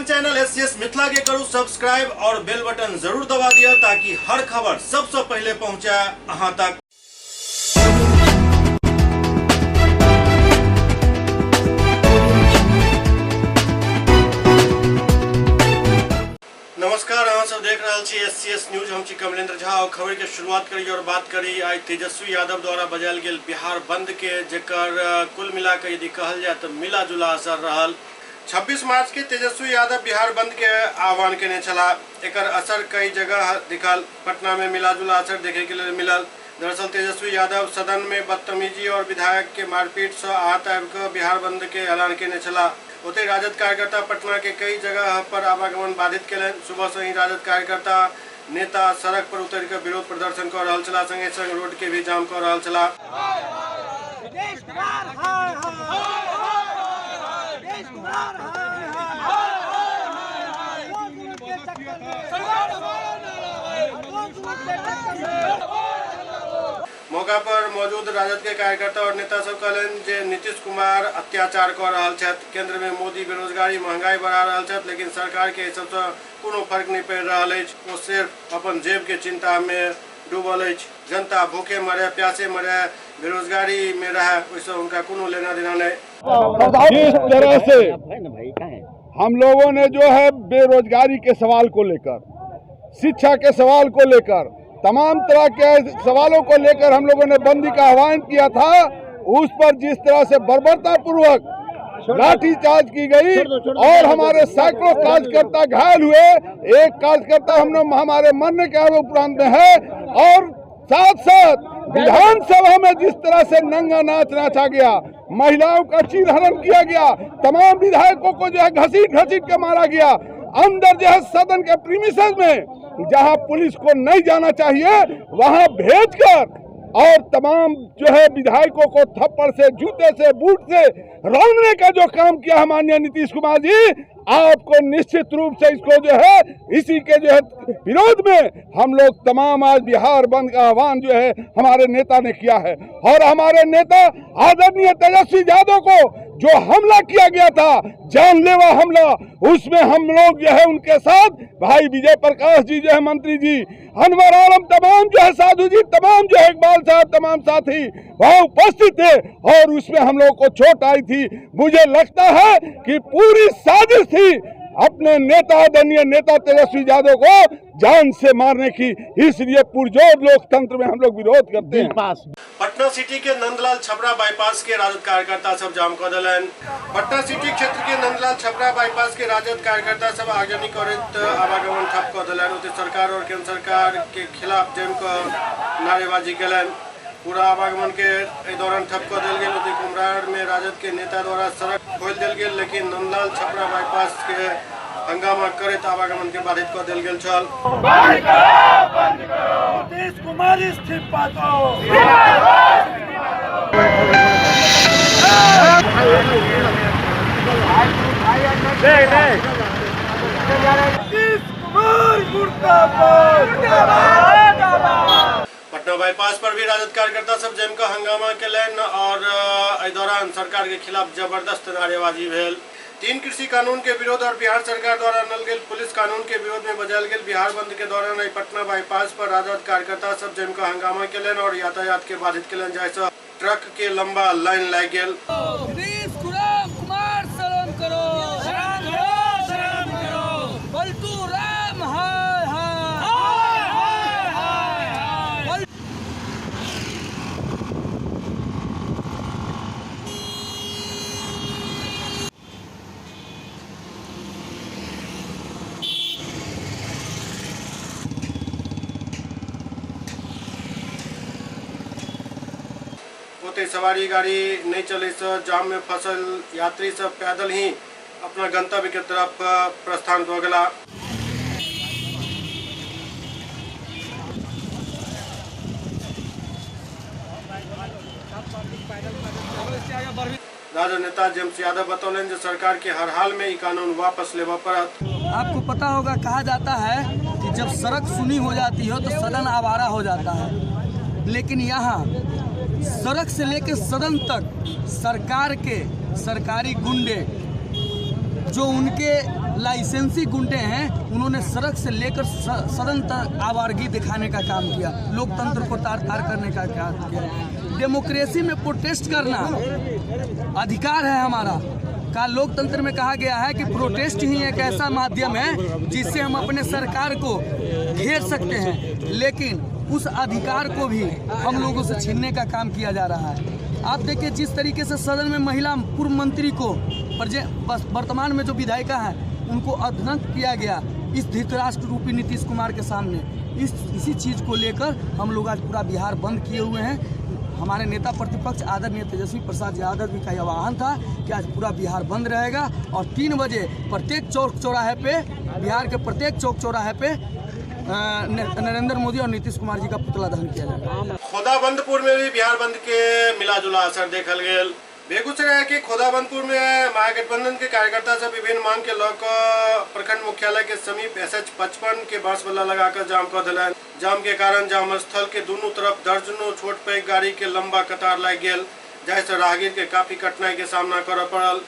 अपन channel SCS Mithila के करू subscribe और बेल बटन जरूर दबा दिया ताकि हर खबर सबसे पहले पहुंचे अहां तक। नमस्कार, अहाँ सब देख रहे छी एससीएस न्यूज। हम छी कमलेंद्र झा और खबर के शुरुआत करी और बात करी आज तेजस्वी यादव द्वारा बजायल गेल बिहार बंद के, जेकर कुल मिला के यदि कहल जाए तो मिला जुला असर रहल। 26 मार्च के तेजस्वी यादव बिहार बंद के आह्वान केने छला। एकर असर कई जगह दिखल। पटना में मिला जुला असर देखे के लिए मिलल। दरअसल तेजस्वी यादव सदन में बदतमीजी और विधायक के मारपीट से आहत आबि बिहार बंद के ऐलान केने छला। ओते राजद कार्यकर्ता पटना के कई जगह पर आवागमन बाधित केलन। सुबह से ही राजद कार्यकर्ता नेता सड़क पर उतर कर विरोध प्रदर्शन कर रहा छला, संगे संग रोड के भी जाम कर रहा छला। मौका पर मौजूद राजद के कार्यकर्ता और नेता सब कहलन जे नीतीश कुमार अत्याचार कर रहा छथि। केंद्र में मोदी बेरोजगारी महंगाई बढ़ा रहा छथि, लेकिन सरकार के सबसे कोनो फर्क नहीं पड़ रहा है। वो सिर्फ अपन जेब के चिंता में डूबल है। जनता भूखे मरे, प्यासे मरे, बेरोजगारी में रहे, उससे उनका कोनो लेना देना नहीं। जिस तरह से हम लोगों ने जो है बेरोजगारी के सवाल को लेकर, शिक्षा के सवाल को लेकर, तमाम तरह के सवालों को लेकर हम लोगों ने बंदी का आह्वान किया था, उस पर जिस तरह से बर्बरता पूर्वक लाठीचार्ज की गई और हमारे सैकड़ों कार्यकर्ता घायल हुए। एक कार्यकर्ता हमारे मरने के उपरांत में है। और साथ साथ विधानसभा में जिस तरह से नंगा नाच नाचा गया, महिलाओं का चीरहरण किया गया, तमाम विधायकों को जो है घसीट घसीट के मारा गया, अंदर जो है सदन के प्रीमिसेस में जहां पुलिस को नहीं जाना चाहिए वहां भेजकर और तमाम जो है विधायकों को थप्पड़ से, जूते से, बूट से रौंदने का जो काम किया माननीय नीतीश कुमार जी, आपको निश्चित रूप से इसको जो है इसी के जो है विरोध में हम लोग तमाम आज बिहार बंद का आह्वान जो है हमारे नेता ने किया है। और हमारे नेता आदरणीय तेजस्वी यादव को जो हमला किया गया था, जानलेवा हमला, उसमें हम लोग जो है उनके साथ भाई विजय प्रकाश जी जो है मंत्री जी, अनवर आलम, तमाम जो है साधु जी, तमाम जो है इकबाल साहब, तमाम साथी वहाँ उपस्थित थे और उसमें हम लोग को चोट आई थी। मुझे लगता है कि पूरी साजिश थी अपने नेता आदरणीय नेता तेजस्वी यादव को जान से मारने की। इसलिए पुरजोर लोकतंत्र में हम लोग विरोध करते हैं। पटना सिटी के नंदलाल छपरा बाईपास के राजद कार्यकर्ता सब जाम कर दिलन। पटना सिटी क्षेत्र के नंदलाल छपरा बाईपास के राजद कार्यकर्ता सब आगजनी करत आवागमन ठप कर दिलन। सरकार और केंद्र सरकार के खिलाफ जम कर नारेबाजी कलन। पूरा आवागमन के दौरान ठप कर दिल गया। कुमरार में राजद के नेता द्वारा सड़क खोल दिल गया, लेकिन नंदलाल छपरा बाईपास के हंगामा करत आवागमन के बाधित कर दिल गेल छल। नीतीश कुमार इस्तीफा दो। नीतीश कुमार मुर्दाबाद। पटना बाईपास पर भी राजद कार्यकर्ता सब जम का हंगामा केलन और इस दौरान सरकार के खिलाफ जबरदस्त नारेबाजी भेल। 3 कृषि कानून के विरोध और बिहार सरकार द्वारा आनल गेल पुलिस कानून के विरोध में बजायल गेल बिहार बंद के दौरान पटना बाईपास पर राजद कार्यकर्ता सब जम का हंगामा केलन और यातायात के बाधित केलन, जैसे ट्रक के लंबा लाइन लग गेल। सवारी गाड़ी नहीं चले से जाम में फसल यात्री सब पैदल ही अपना गंतव्य के तरफ प्रस्थान हो गया। राजद नेता जेम्स यादव बतौलन जो सरकार के हर हाल में ये कानून वापस लेवा पड़त। आपको पता होगा, कहा जाता है कि जब सड़क सुनी हो जाती हो तो सदन आवारा हो जाता है, लेकिन यहाँ सड़क से लेकर सदन तक सरकार के सरकारी गुंडे जो उनके लाइसेंसी गुंडे हैं उन्होंने सड़क से लेकर सदन तक आवारगी दिखाने का काम किया, लोकतंत्र को तार-तार करने का काम किया। डेमोक्रेसी में प्रोटेस्ट करना अधिकार है हमारा। का लोकतंत्र में कहा गया है कि प्रोटेस्ट ही एक ऐसा माध्यम है जिससे हम अपने सरकार को घेर सकते हैं, लेकिन उस अधिकार को भी हम लोगों से छीनने का काम किया जा रहा है। आप देखिए जिस तरीके से सदन में महिला पूर्व मंत्री को वर्तमान में जो विधायिका है उनको अधनत किया गया इस धृतराष्ट्र रूपी नीतीश कुमार के सामने, इसी चीज़ को लेकर हम लोग आज पूरा बिहार बंद किए हुए हैं। हमारे नेता प्रतिपक्ष आदरणीय तेजस्वी प्रसाद यादव जी का यह आह्वान था कि आज पूरा बिहार बंद रहेगा और 3 बजे प्रत्येक चौक चौराहे पे, बिहार के प्रत्येक चौक चौराहे पे नरेंद्र मोदी और नीतीश कुमार जी का पुतला दहन किया जाएगा। खोदाबंदपुर में भी बिहार बंद के मिला जुला असर देखल गया। बेगूसराय के खोदाबंदपुर में महागठबंधन के कार्यकर्ता सब विभिन्न मांग के लौकर प्रखंड मुख्यालय के समीप SH-55 के बांस बल्ला लगाकर जाम कर दिलन। जाम के कारण जाम स्थल के दोनों तरफ दर्जनों छोट पैघ गाड़ी के लंबा कतार लग गेल, जैसे राहगीर के काफी कठिनाई के सामना करऽ पड़ल।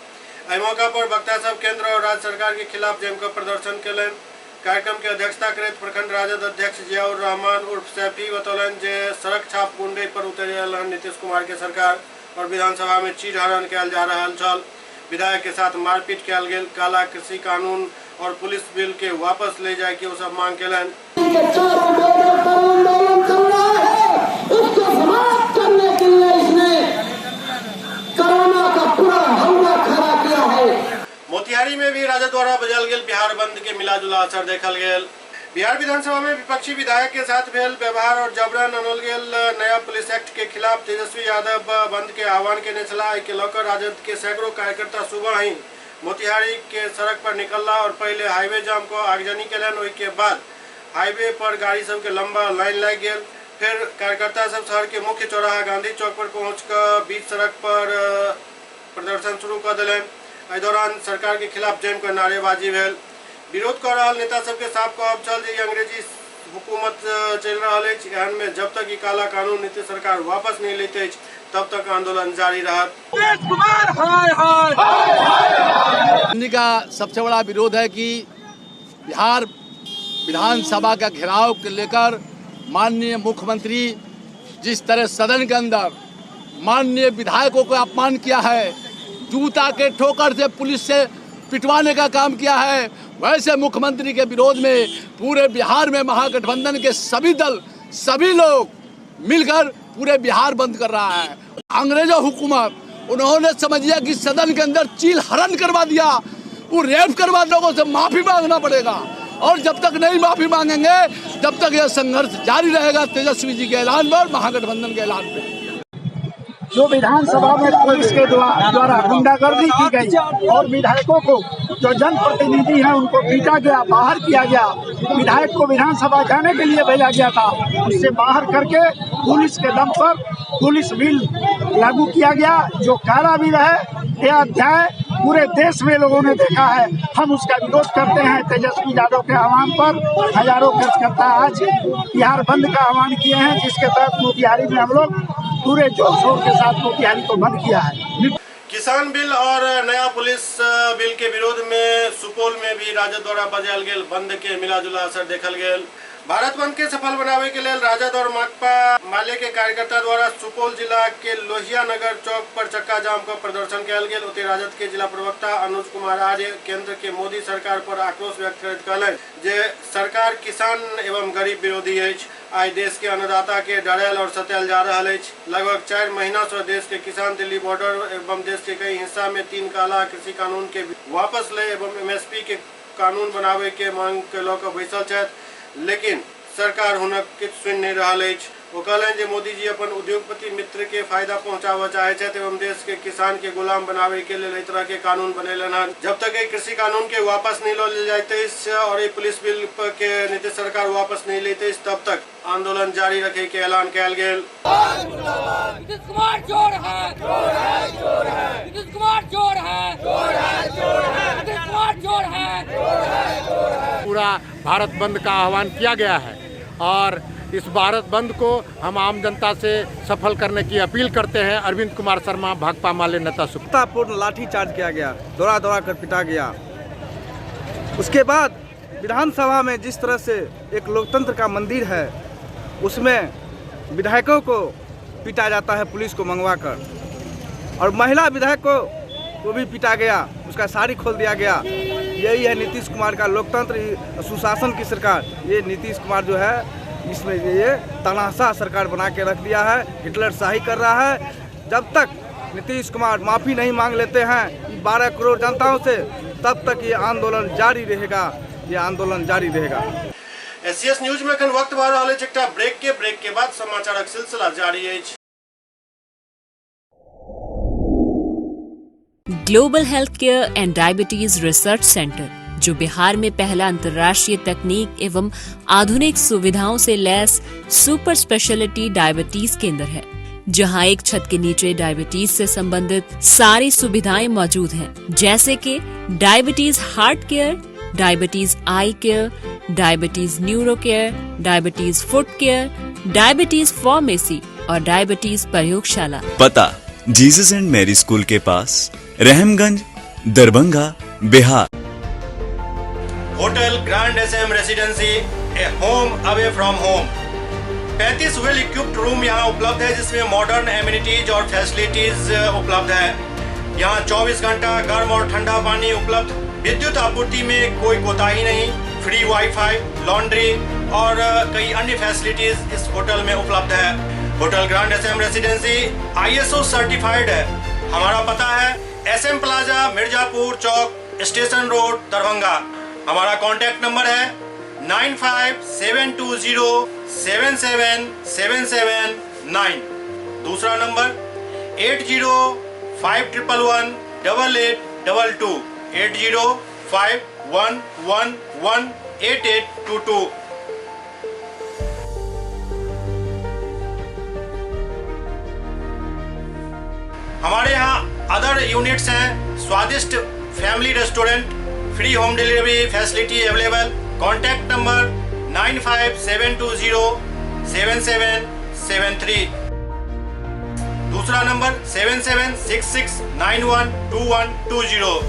एहि मौका पर वक्ता सब केंद्र और राज्य सरकार के खिलाफ जमकर प्रदर्शन कयलनि। कार्यक्रम के अध्यक्षता करैत प्रखंड राजद अध्यक्ष जियाउर रहमान उर्फ सैफी बतौलन जे सड़क छाप गुंडे पर उतरल नीतीश कुमार के सरकार और विधानसभा में चीर हरण कयल जा रहा छल। विधायक के साथ मारपीट कयल गेल। काला कृषि कानून और पुलिस बिल के वापस ले जाए की वो सब मांग कयलनि। मोतिहारी में भी राजद द्वारा बजल गेल बिहार बंद के मिला जुला असर देखल गेल। बिहार विधानसभा में विपक्षी विधायक के साथ भेल व्यवहार और जबरन अनल गेल नया पुलिस एक्ट के खिलाफ तेजस्वी यादव बंद के आह्वान के छला। के लौकर राजद के सैकड़ों कार्यकर्ता सुबह ही मोतिहारी के सड़क पर निकलला और पहले हाईवे जाम को आगजनी कलन। ओहि के बाद हाईवे पर गाड़ी सब के लंबा लाइन लग गेल। फिर कार्यकर्ता सब शहर के मुख्य चौराहा गांधी चौक पर पहुंचकर बीच सड़क पर प्रदर्शन शुरू कर दिलन। एहि दौरान सरकार के खिलाफ जमकर नारेबाजी भेल। विरोध कर रहा नेता सबके साफ कहब छल जे अंग्रेजी हुकूमत चल रहा है। एहन में जब तक काला कानून नीतीश सरकार वापस नहीं लेते तब तक आंदोलन जारी रहा। का सबसे बड़ा विरोध है कि बिहार विधानसभा का घेराव के लेकर माननीय मुख्यमंत्री जिस तरह सदन के अंदर माननीय विधायकों को अपमान किया है, जूता के ठोकर से पुलिस से पिटवाने का काम किया है, वैसे मुख्यमंत्री के विरोध में पूरे बिहार में महागठबंधन के सभी दल, सभी लोग मिलकर पूरे बिहार बंद कर रहा है। अंग्रेजों हुकूमत उन्होंने समझ लिया कि सदन के अंदर चील हरण करवा दिया, वो रेप करवा लोगों से माफी मांगना पड़ेगा और जब तक नहीं माफी मांगेंगे तब तक यह संघर्ष जारी रहेगा। तेजस्वी जी के ऐलान पर, महागठबंधन के ऐलान पर जो विधानसभा में पुलिस के द्वारा गुंडागर्दी की गई और विधायकों को जो जनप्रतिनिधि हैं उनको पीटा गया, बाहर किया गया, विधायक को विधानसभा जाने के लिए भेजा गया था, उससे बाहर करके पुलिस के दम पर पुलिस बिल लागू किया गया जो कारा बिल है। यह अध्याय पूरे देश में लोगों ने देखा है। हम उसका विरोध करते हैं। तेजस्वी यादव के आह्वान पर हजारों कार्यकर्ता आज बिहार बंद का आह्वान किए हैं, जिसके तहत मोतिहारी में हम लोग पूरे जोर शोर के साथ मोतिहारी को बंद किया है। किसान बिल और नया पुलिस बिल के विरोध में सुपौल में भी राजद द्वारा बजायल गेल बंद के मिला जुला असर देखल गेल। भारत बंद के सफल बनावे के लिए राजद और माकपा माले के कार्यकर्ता द्वारा सुपौल जिला के लोहिया नगर चौक पर चक्का जाम का प्रदर्शन कयल गेल। ओते राजद के जिला प्रवक्ता अनुज कुमार आर्य केंद्र के मोदी सरकार पर आक्रोश व्यक्त करैत कहलनि जे सरकार किसान एवं गरीब विरोधी अछि। आई देश के अन्नदाता के डरायल और सतायल जा रहा है। लगभग 4 महीना से देश के किसान दिल्ली बॉर्डर एवं देश के कई हिस्सा में 3 काला कृषि कानून के वापस ले एवं MSP के कानून बनावे के मांग के लौकर बैसल छथि, लेकिन सरकार हुनक किछु सुनि नहीं रहा है। वो कहलनि जे मोदी जी अपन उद्योगपति मित्र के फायदा पहुंचाबऽ चाहे छथि एवं देश के किसान के गुलाम बनावे के लिए तरह के कानून बनेलन हन। जब तक ये कृषि कानून के वापस नहीं ले जाते और ये पुलिस बिल के नीतीश सरकार वापस नहीं लेते तब तक आंदोलन जारी रखे के ऐलान कयल गेल। नीतीश कुमार चोर है, नीतीश कुमार चोर है, नीतीश कुमार चोर है। पूरा भारत बंद का आह्वान किया गया है और इस भारत बंद को हम आम जनता से सफल करने की अपील करते हैं। अरविंद कुमार शर्मा, भाकपा माले नेता। पूर्ण लाठीचार्ज किया गया, दौड़ा दौड़ा कर पिटा गया उसके बाद विधानसभा में जिस तरह से एक लोकतंत्र का मंदिर है, उसमें विधायकों को पीटा जाता है पुलिस को मंगवा कर, और महिला विधायक को भी पीटा गया, उसका साड़ी खोल दिया गया। यही है नीतीश कुमार का लोकतंत्र, सुशासन की सरकार। ये नीतीश कुमार जो है, इसमें ये तानाशाह सरकार बना के रख दिया है, हिटलर शाही कर रहा है। जब तक नीतीश कुमार माफ़ी नहीं मांग लेते हैं 12 करोड़ जनताओं से, तब तक ये आंदोलन जारी रहेगा, ये आंदोलन जारी रहेगा। एससीएस न्यूज में अखन वक्त भर रहा है ब्रेक के बाद समाचारक सिलसिला जारी है। Global health care and diabetes research centre, जो बिहार में पहला अंतर्राष्ट्रीय तकनीक एवं आधुनिक सुविधाओं से लैस सुपर स्पेशलिटी डायबिटीज केंद्र है, जहां एक छत के नीचे डायबिटीज से संबंधित सारी सुविधाएं मौजूद हैं, जैसे कि diabetes heart care, diabetes eye care, diabetes neuro care, diabetes foot care, diabetes pharmacy और डायबिटीज प्रयोगशाला। पता जीसस एंड मैरी स्कूल के पास, Rahamganj, Darbhanga, Bihar. Hotel grand SM residency, a home away from home. 35 well equipped room यहाँ उपलब्ध है, जिसमें modern amenities और फैसिलिटीज उपलब्ध है। यहाँ 24 घंटा गर्म और ठंडा पानी उपलब्ध। विद्युत आपूर्ति में कोई कोताही नहीं। फ्री वाईफाई, लॉन्ड्री और कई अन्य फैसिलिटीज इस होटल में उपलब्ध है। Hotel grand SM residency ISO certified है। हमारा पता है SM plaza, Mirzapur Chowk, station road, Darbhanga. हमारा कॉन्टैक्ट नंबर है 9572077779। दूसरा नंबर 8051118822, 8051118822। हमारे यहाँ अदर यूनिट्स हैं। स्वादिष्ट family restaurant, free home delivery facility available. Contact number 9572077773। दूसरा नंबर 7766912120।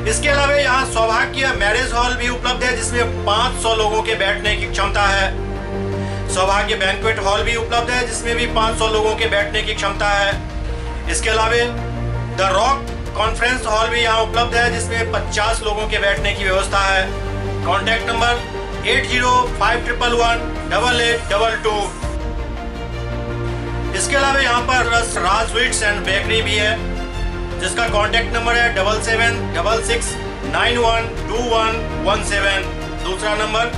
इसके अलावा यहाँ सौभाग्य मैरिज हॉल भी उपलब्ध है, जिसमें 500 लोगों के बैठने की क्षमता है। सौभाग्य बैंक्वेट हॉल भी उपलब्ध है, जिसमें भी 500 लोगों के बैठने की क्षमता है। इसके अलावा द रॉक कॉन्फ्रेंस हॉल भी यहाँ उपलब्ध है, जिसमें 50 लोगों के बैठने की व्यवस्था है। Contact number 8051118822। इसके अलावा यहाँ पर राज स्वीट्स एंड बेकरी भी है, जिसका कॉन्टैक्ट नंबर है 7766912117। दूसरा नंबर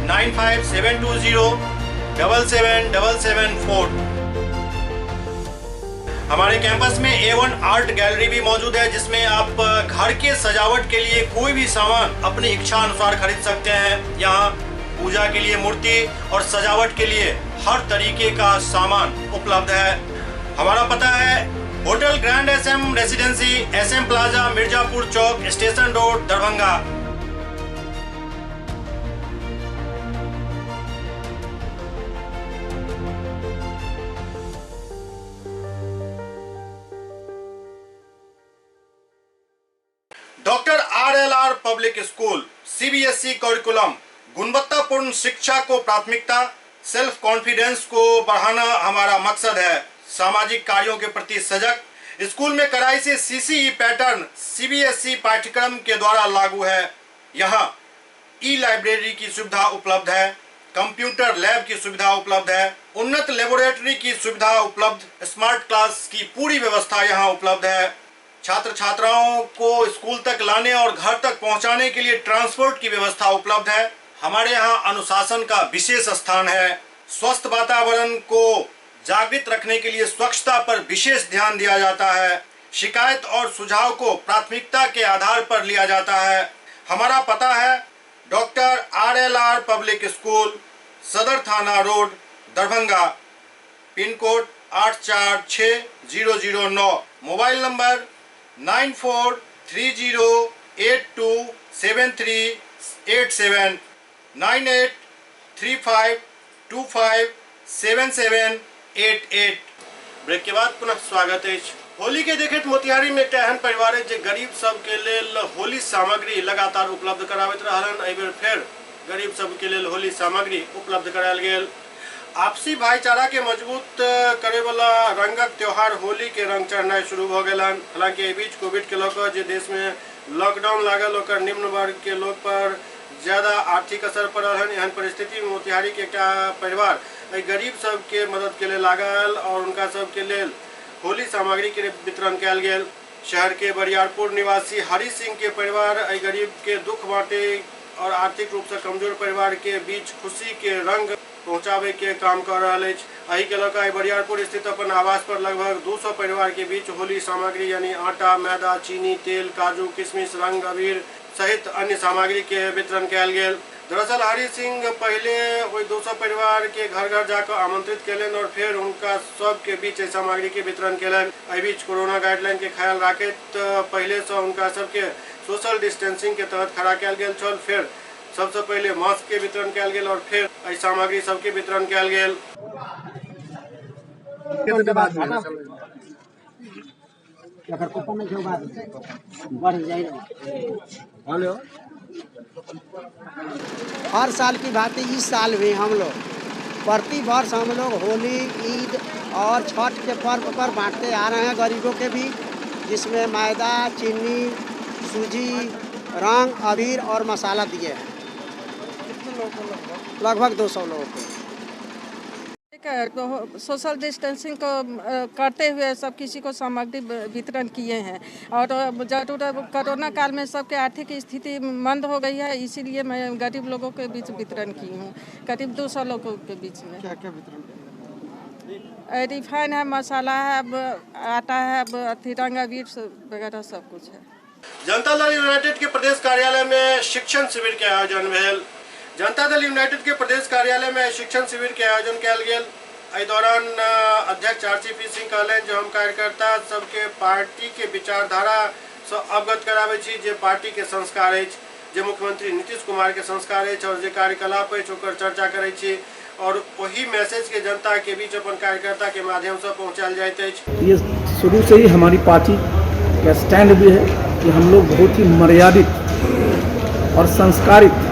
9572077774। हमारे कैंपस में A1 आर्ट गैलरी भी मौजूद है, जिसमें आप घर के सजावट के लिए कोई भी सामान अपनी इच्छा अनुसार खरीद सकते हैं। यहाँ पूजा के लिए मूर्ति और सजावट के लिए हर तरीके का सामान उपलब्ध है। हमारा पता है hotel grand SM residency, SM plaza, Mirzapur Chowk, station road, Darbhanga. Doctor RLR public school CBSE curriculum, गुणवत्तापूर्ण शिक्षा को प्राथमिकता, सेल्फ कॉन्फिडेंस को बढ़ाना हमारा मकसद है। सामाजिक कार्यों के प्रति सजग। स्कूल में कड़ाई से CCE पैटर्न CBSE पाठ्यक्रम के द्वारा लागू है। यहाँ ई-लाइब्रेरी की सुविधा उपलब्ध है, कंप्यूटर लैब की सुविधा उपलब्ध है, उन्नत लेबोरेटरी की सुविधा उपलब्ध, स्मार्ट क्लास की पूरी व्यवस्था यहाँ उपलब्ध है। छात्र छात्राओं को स्कूल तक लाने और घर तक पहुँचाने के लिए ट्रांसपोर्ट की व्यवस्था उपलब्ध है। हमारे यहाँ अनुशासन का विशेष स्थान है। स्वस्थ वातावरण को जागृत रखने के लिए स्वच्छता पर विशेष ध्यान दिया जाता है। शिकायत और सुझाव को प्राथमिकता के आधार पर लिया जाता है। हमारा पता है doctor RLR public school, Sadar Thana road, Darbhanga. Pin code 846009। Mobile number 9430827387, 9835257788। Break के बाद पुनः स्वागत है। होली के देखत मोतिहारी में टहन परिवार जे गरीब सब के लेल होली सामग्री लगातार उपलब्ध कराबैत रहलन। एहि बेर फेर गरीब सब के लेल होली सामग्री उपलब्ध करायल गेल। आपसी भाईचारा के मजबूत करे वाला रंगक त्योहार होली के रंग चढ़ना शुरू हो गलन। हालांकि एहि बीच कोविड के लौकर जे देश में लॉकडाउन लागल ओकर निम्न वर्ग के लोग पर ज्यादा आर्थिक असर पड़ल है। एहन परिस्थिति में मोतिहारी के एकटा परिवार गरीब सब के मदद के लिए लागल और उनका सब के लेल होली सामग्री के वितरण कयल गेल। शहर के बरियारपुर निवासी हरि सिंह के परिवार गरीब के दुख बांटे और आर्थिक रूप से कमजोर परिवार के बीच खुशी के रंग पहुंचावे के काम कर रहा है। एहि के लौकर बरियारपुर स्थित अपन आवास पर लगभग 200 परिवार के बीच होली सामग्री यानी आटा, मैदा, चीनी, तेल, काजू, किशमिश, रंग, अबीर सहित अन्य सामग्री के वितरण कयल गेल। दरअसल हरि सिंह पहले वही 200 परिवार के घर घर जाकर आमंत्रित कलन और फिर उनका सब के बीच सामग्री के वितरण कलन। एहि बीच कोरोना गाइडलाइन के ख्याल राखैत पहले से उनका सबके सोशल डिस्टेंसिंग के तहत खड़ा कयल गेल छल। फिर सबसे पहले मास्क के वितरण कयल गेल और फिर एहि सामग्री सबके वितरण कयल गेल। हर साल की भांति इस साल भी हम लोग प्रति वर्ष हम लोग होली, ईद और छठ के पर्व पर बांटते आ रहे हैं गरीबों के बीच, जिसमें मैदा, चीनी, सूजी, रंग, अबीर और मसाला दिए हैं। लगभग 200 लोगों को। सोशल डिस्टेंसिंग को करते हुए सब किसी को सामग्री वितरण किए हैं और कोरोना काल में सबके आर्थिक स्थिति मंद हो गई है, इसीलिए मैं गरीब लोगों के बीच वितरण की हूँ। करीब 200 लोगों के बीच में। क्या क्या वितरण? रिफाइन है, मसाला है, आटा है, रंग, अबीर वगैरह सब कुछ है। जनता दल यूनाइटेड के प्रदेश कार्यालय में शिक्षण शिविर के आयोजन भेल। जनता दल यूनाइटेड के प्रदेश कार्यालय में शिक्षण शिविर के आयोजन कयल गेल। एहि दौरान अध्यक्ष RCP सिंह कहलनि जे हम कार्यकर्ता सबके पार्टी के विचारधारा से अवगत कराबै छी, जे पार्टी के संस्कार अछि, जे मुख्यमंत्री नीतीश कुमार के संस्कार अछि और जे कार्यकलाप अछि ओकर चर्चा करै छी और वही मैसेज के जनता के बीच अपन कार्यकर्ता के माध्यम से पहुँचायल जाइत अछि। ये शुरू से ही हमारी पार्टी का स्टैंड भी है कि हम लोग बहुत ही मर्यादित और संस्कारित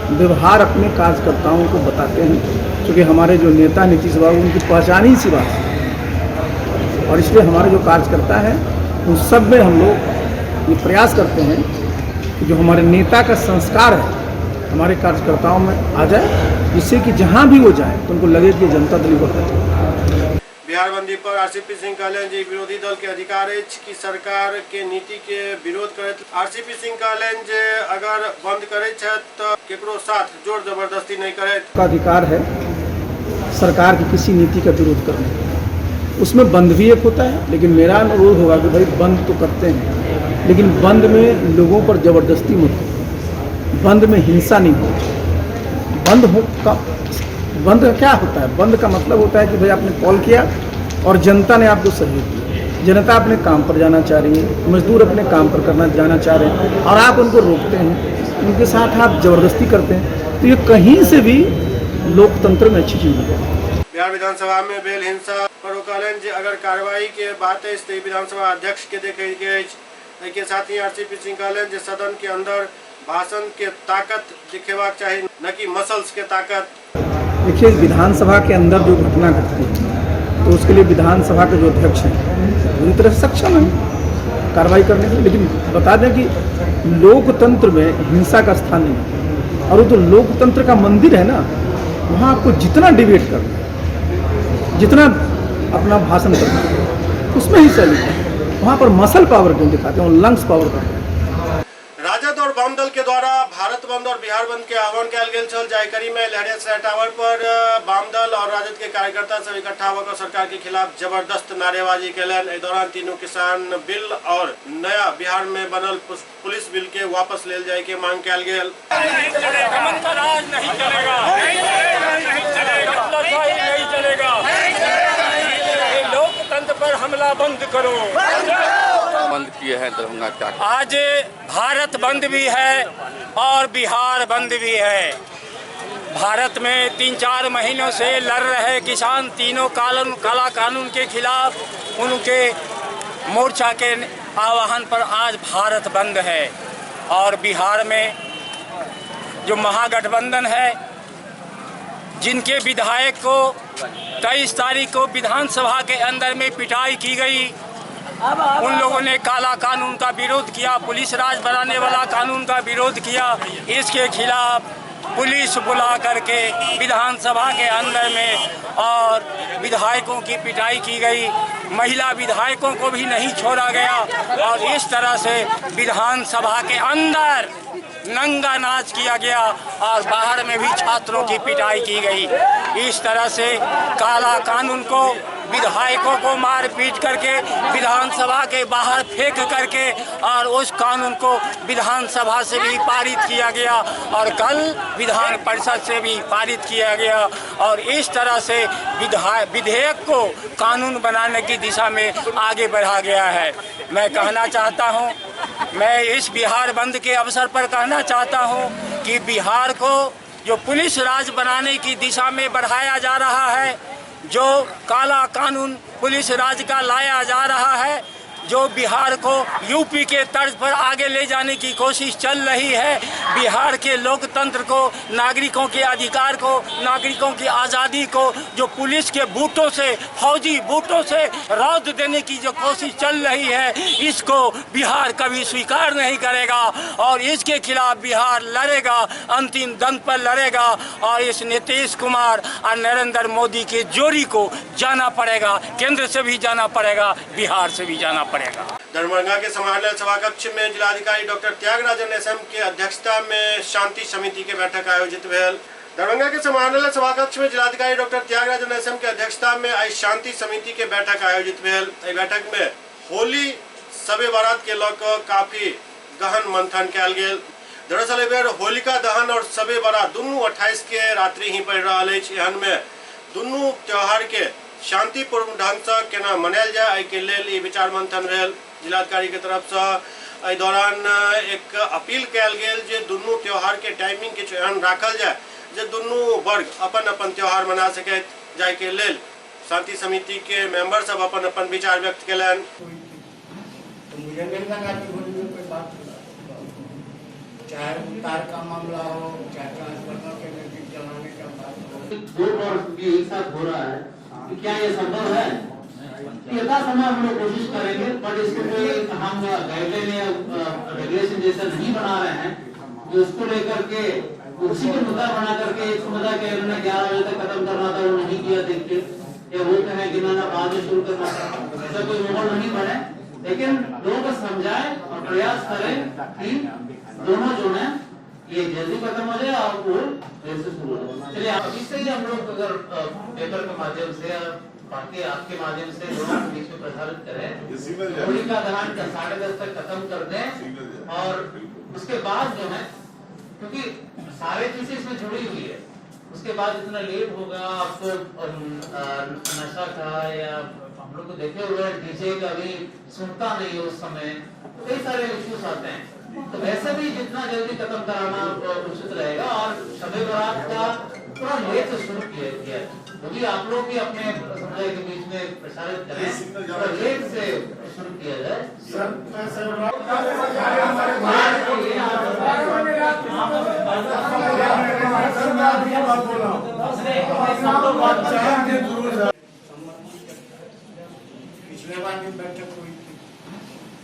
व्यवहार अपने कार्यकर्ताओं को बताते हैं, क्योंकि हमारे जो नेता नीतीश बाबू उनकी पहचान ही सी बात है और इसलिए हमारे जो कार्यकर्ता हैं उन सब में हम लोग ये प्रयास करते हैं कि जो हमारे नेता का संस्कार है हमारे कार्यकर्ताओं में आ जाए, जिससे कि जहाँ भी वो जाए तो उनको लगे कि जनता दल को। बिहार बंदी पर RCP सिंह कहलनि जे विरोधी दल के अधिकार अछि कि सरकार के नीति के विरोध करैत। RCP सिंह कहलनि जे अगर बंद करे तो केकरो साथ जोर जबरदस्ती नहीं करे। का अधिकार है सरकार की किसी नीति का विरोध करने, उसमें बंद भी एक होता है, लेकिन मेरा अनुरोध होगा कि भाई बंद तो करते हैं लेकिन बंद में लोगों पर जबरदस्ती मत हो, बंद में हिंसा नहीं हो। बंद का क्या होता है? बंद का मतलब होता है कि भाई आपने कॉल किया और जनता ने आपको सहयोग किया, जनता अपने काम पर जाना चाह रही है, मजदूर अपने काम पर जाना चाह रहे हैं और आप उनको रोकते हैं, उनके साथ आप जबरदस्ती करते हैं, तो ये कहीं से भी लोकतंत्र में अच्छी चीज़ है। बिहार विधानसभा में बेल हिंसा पर कहलनि जे अगर कार्रवाई के बात है तो विधानसभा अध्यक्ष के देखे के के साथ ही RCP सिंह कहलनि जे सदन के अंदर भाषण के ताकत दिखेबाक चाहिए, न कि मसल्स के ताकत। देखिए, विधानसभा के अंदर जो घटना घटती है तो उसके लिए विधानसभा के जो अध्यक्ष हैं पूरी तरह सक्षम है कार्रवाई करने के लिए, लेकिन बता दें कि लोकतंत्र में हिंसा का स्थान नहीं है और वो तो लोकतंत्र का मंदिर है ना, वहाँ आपको जितना डिबेट करना है, जितना अपना भाषण करना है उसमें हिस्सा लेते हैं। वहाँ पर मसल पावर क्यों दिखाते हैं, लंग्स पावर करते हैं। राजद और वाम दल के द्वारा भारत बंद और बिहार बंद के आह्वान कयल गेल छल। जायकरी में लहरिया टावर पर वाम दल और राजद के कार्यकर्ता सब इकट्ठा होकर सरकार के खिलाफ जबरदस्त नारेबाजी कयलनि। एहि दौरान तीनों किसान बिल और नया बिहार में बनल पुलिस बिल के वापस लेल जाय के मांग कयल गेल। लोकतंत्र पर हमला बंद करो। बंद किए हैं दरभंगा क्या? आज भारत बंद भी है और बिहार बंद भी है। भारत में 3-4 महीनों से लड़ रहे किसान तीनों काला कानून के खिलाफ उनके मोर्चा के आह्वान पर आज भारत बंद है। और बिहार में जो महागठबंधन है, जिनके विधायक को 23 तारीख को विधानसभा के अंदर में पिटाई की गई, उन लोगों ने काला कानून का विरोध किया, पुलिस राज बनाने वाला कानून का विरोध किया। इसके खिलाफ पुलिस बुला करके विधानसभा के अंदर में और विधायकों की पिटाई की गई, महिला विधायकों को भी नहीं छोड़ा गया और इस तरह से विधानसभा के अंदर नंगा नाच किया गया और बाहर में भी छात्रों की पिटाई की गई। इस तरह से काला कानून को विधायकों को मार पीट करके विधानसभा के बाहर फेंक करके और उस कानून को विधानसभा से भी पारित किया गया और कल विधान परिषद से भी पारित किया गया और इस तरह से विधेयक को कानून बनाने की दिशा में आगे बढ़ा गया है। मैं कहना चाहता हूं, मैं इस बिहार बंद के अवसर पर कहना चाहता हूं कि बिहार को जो पुलिस राज बनाने की दिशा में बढ़ाया जा रहा है, जो काला कानून पुलिस राज का लाया जा रहा है, जो बिहार को यूपी के तर्ज पर आगे ले जाने की कोशिश चल रही है, बिहार के लोकतंत्र को, नागरिकों के अधिकार को, नागरिकों की आज़ादी को जो पुलिस के बूटों से, फौजी बूटों से रौंद देने की जो कोशिश चल रही है, इसको बिहार कभी स्वीकार नहीं करेगा और इसके खिलाफ बिहार लड़ेगा, अंतिम दम पर लड़ेगा और इस नीतीश कुमार और नरेंद्र मोदी के जोड़ी को जाना पड़ेगा, केंद्र से भी जाना पड़ेगा, बिहार से भी जाना पड़ेगा। दरभंगा के समाहरणालय सभा कक्ष में जिलाधिकारी डॉक्टर त्यागराजन एसएम के अध्यक्षता में शांति समिति के बैठक आयोजित भेल। दरभंगा के समाहरणालय सभा कक्ष में जिलाधिकारी डॉक्टर त्यागराजन एसएम के अध्यक्षता में आई शांति समिति के बैठक आयोजित भेल। बैठक में होली शबे बारात के लौकर काफी गहन मंथन कल गेल। दरअसल एहि बेर होलिका दहन और शबे बारात दुनू 28 के रात्रि ही पड़ रहा है। एहन में दुनू त्योहार के शांतिपूर्ण ढंग से केना मनायल जाए के लेल ई विचार मंथन भेल। जिलाधिकारी के तरफ से एहि दौरान एक अपील कयल गेल जे दुनू त्योहार के टाइमिंग के एहन राखल जाए जे दुनू वर्ग अपन अपन त्योहार मना सके जाए के लेल शांति समिति के मेंबर सब अपन अपन विचार व्यक्त कयलनि। चाहे कार का मामला हो, चाहे ट्रांसफार्मर के नजदीक जलाने का बात हो, दो वर्ष भी एक साथ हो रहा है, तो क्या ये संभव है? यथा समय हम लोग कोशिश करेंगे, बट इसको कोई हम गाइडलाइन या रेगुलेशन जैसा नहीं बना रहे हैं जो उसको लेकर के उसी को मुद्दा बना करके एक समुदाय के 11 बजे तक खत्म करना था, वो नहीं किया। देखिए ये वो कहें कि ना बाद में शुरू करना था, ऐसा कोई माहौल नहीं बने, लेकिन लोगों को समझाएं और प्रयास करें कि दोनों जो है ये जल्दी खत्म हो जाए और वो देर से शुरू हो जाए। चलिए अभी से ही हम लोग अगर पेपर के माध्यम से या बाकी आपके माध्यम से लोगों के बीच में प्रसारित करें, होलिका दहन 10:30 तक खत्म कर दें और उसके बाद जो है, क्योंकि सारे चीजें इसमें जुड़ी हुई है, उसके बाद इतना लेट होगा, आपको नशा का या हम लोग को देखे हुए डीजे का भी सुनता नहीं है उस समय, कई सारे इश्यूज आते हैं। तो वैसे भी जितना जल्दी खत्म कराना उचित रहेगा और शबे बारात का थोड़ा लेट से शुरू किया क्योंकि आप लोग भी अपने समुदाय के बीच में प्रसारित करें, थोड़ा लेट से शुरू किया जाए। पिछले बार जो बैठक हुई थी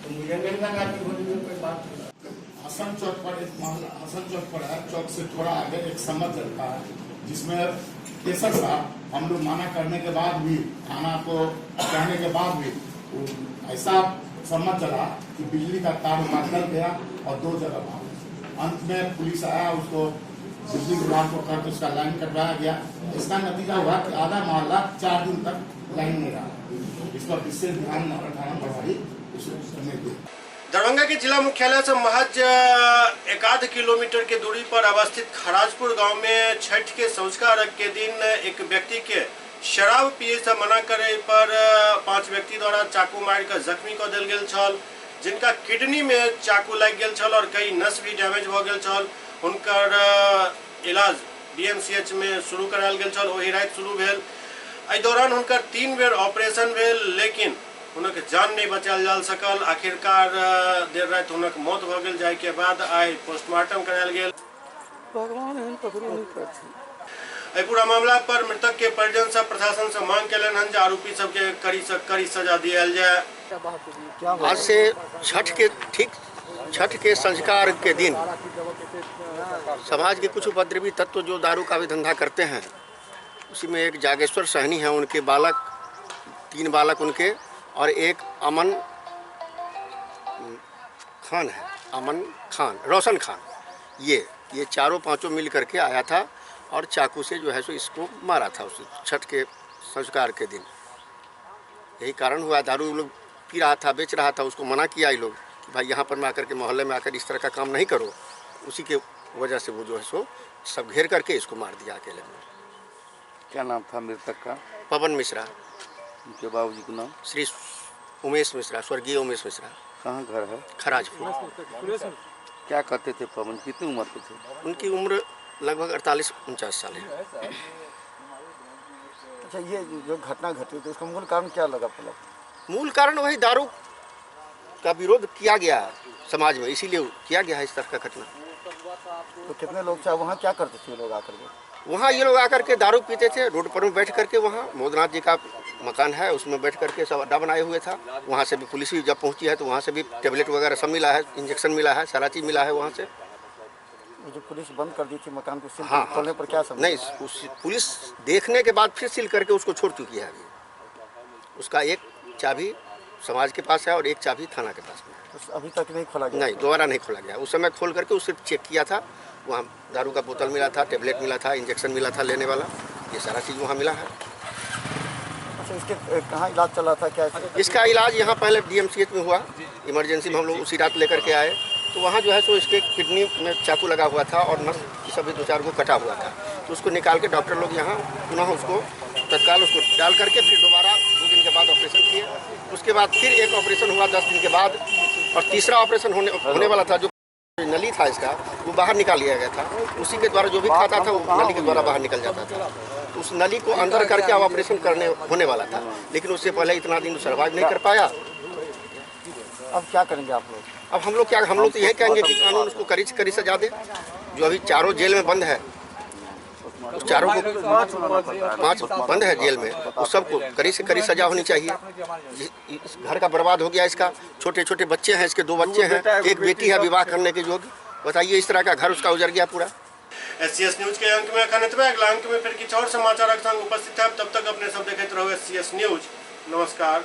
तो मुझे नहीं लगा कि होली में कोई बात हुई। हसन चौक पर एक मामला, हसन चौक पर है, चौक से थोड़ा आगे एक समझ चलता है जिसमें केसर साहब हम लोग माना करने के बाद भी, थाना को कहने के बाद भी ऐसा समझ चला कि बिजली का तार निकल गया और 2 जगह मारा। अंत में पुलिस आया, उसको बिजली विभाग को करके उसका लाइन कटवाया गया। इसका नतीजा हुआ कि आधा मोहल्ला 4 दिन तक लाइन नहीं रहा। इस पर विशेष ध्यान थाना प्रभारी उसे दरभंगा के जिला मुख्यालय से महज 1.5 किलोमीटर की दूरी पर अवस्थित खराजपुर गांव में छठ के संस्कार अर्घ के दिन एक व्यक्ति के शराब पिए से मना करे पर 5 व्यक्ति द्वारा चाकू मार कर जख्मी कर दिल गेल छल, जिनका किडनी में चाकू लग गेल छल और कई नस भी डैमेज हो गेल छल। उनकर इलाज DMCH में शुरू करायल गेल छल, ओही राति शुरू भेल। एहि दौरान हुनकर 3 बेर ऑपरेशन भेल, लेकिन हुनक जान नहीं बचायल जा सकल। आखिरकार देर राति हुनक मौत भ गेल, जाय के बाद आई पोस्टमार्टम करायल गेल। एहि पूरा मामला पर मृतक के परिजन सब प्रशासन से मांग केलन हन जे आरोपी सबके कड़ी सजा दियल जाए। आज से छठ के संस्कार के दिन समाज के कुछ उपद्रवी तत्व जो दारू का भी धंधा करते हैं, उसी में एक जागेश्वर सहनी है, उनके बालक 3 बालक उनके, और एक अमन खान है, अमन खान, रोशन खान, ये चारों पांचों मिल करके आया था और चाकू से जो है सो इसको मारा था उस छठ के संस्कार के दिन। यही कारण हुआ, दारू लोग पी रहा था, बेच रहा था, उसको मना किया ये लोग कि भाई यहाँ पर में आकर के मोहल्ले में आकर इस तरह का काम नहीं करो। उसी के वजह से वो जो है सो सब घेर करके इसको मार दिया अकेले में। क्या नाम था मृतक का? पवन मिश्रा। उनके बाबूजी का नाम? श्री उमेश मिश्रा, स्वर्गीय उमेश मिश्रा। कहाँ घर है? खराजपुर। क्या करते थे पवन? कितनी उम्र के थे? उनकी उम्र लगभग 48-49 साल है। अच्छा, ये जो घटना घटी तो उसका मूल कारण क्या लगा? मूल कारण वही दारू का विरोध किया गया समाज में, इसीलिए किया गया है इस तरह का घटना। तो कितने लोग थे वहाँ, क्या करते थे लोग आकर के? वहाँ ये लोग आकर के दारू पीते थे, रोड पर में बैठ करके। वहाँ मोदनाथ जी का मकान है, उसमें बैठ करके सब अड्डा बनाए हुए था। वहाँ से भी पुलिस भी जब पहुँची है तो वहाँ से भी टेबलेट वगैरह सब मिला है, इंजेक्शन मिला है, सारा चीज़ मिला है वहाँ से। जो पुलिस बंद कर दी थी मकान को, सील हाँ, खोलने पर क्या समझ? नहीं, पुलिस देखने के बाद फिर सील करके उसको छोड़ चुकी है। अभी उसका एक चाबी समाज के पास है और एक चाबी थाना के पास में है। तो अभी तक नहीं खोला गया? नहीं, दोबारा नहीं खोला गया। उस समय खोल करके उसे चेक किया था, वहाँ दारू का बोतल मिला था, टेबलेट मिला था, इंजेक्शन मिला था लेने वाला, ये सारा चीज़ वहाँ मिला है। अच्छा, इसके कहाँ इलाज चला था? क्या इसका इलाज यहाँ पहले DMCH में हुआ, इमरजेंसी में हम लोग उसी रात लेकर के आए। तो वहाँ जो है सो इसके किडनी में चाकू लगा हुआ था और नस सभी 2-4 को कटा हुआ था। तो उसको निकाल के डॉक्टर लोग यहाँ पुनः उसको तत्काल उसको डाल करके फिर दोबारा 2 दिन के बाद ऑपरेशन किए। उसके बाद फिर एक ऑपरेशन हुआ 10 दिन के बाद, और तीसरा ऑपरेशन होने वाला था। जो नली था इसका वो बाहर निकाल लिया गया था, उसी के द्वारा जो भी खाता था वो नली के द्वारा बाहर निकल जाता था। तो उस नली को अंदर करके अब ऑपरेशन होने वाला था, लेकिन उससे पहले इतना दिन सर्वाइव नहीं कर पाया। अब क्या करेंगे आप लोग? अब हम लोग तो यही कहेंगे कि कानून उसको कड़ी सजा दे। जो अभी चारों जेल में बंद है, उस चारों को 5 बंद है जेल में, उस सबको कड़ी से कड़ी सजा होनी चाहिए। इस घर का बर्बाद हो गया इसका, छोटे छोटे बच्चे हैं, इसके 2 बच्चे हैं, एक बेटी है विवाह करने के योग्य। बताइए, इस तरह का घर उसका उजड़ गया पूरा। SCS न्यूज के अंक में अगला अंक में फिर किछु और समाचार संग उपस्थित है। तब तक अपने सब देखते रहो SCS न्यूज। नमस्कार।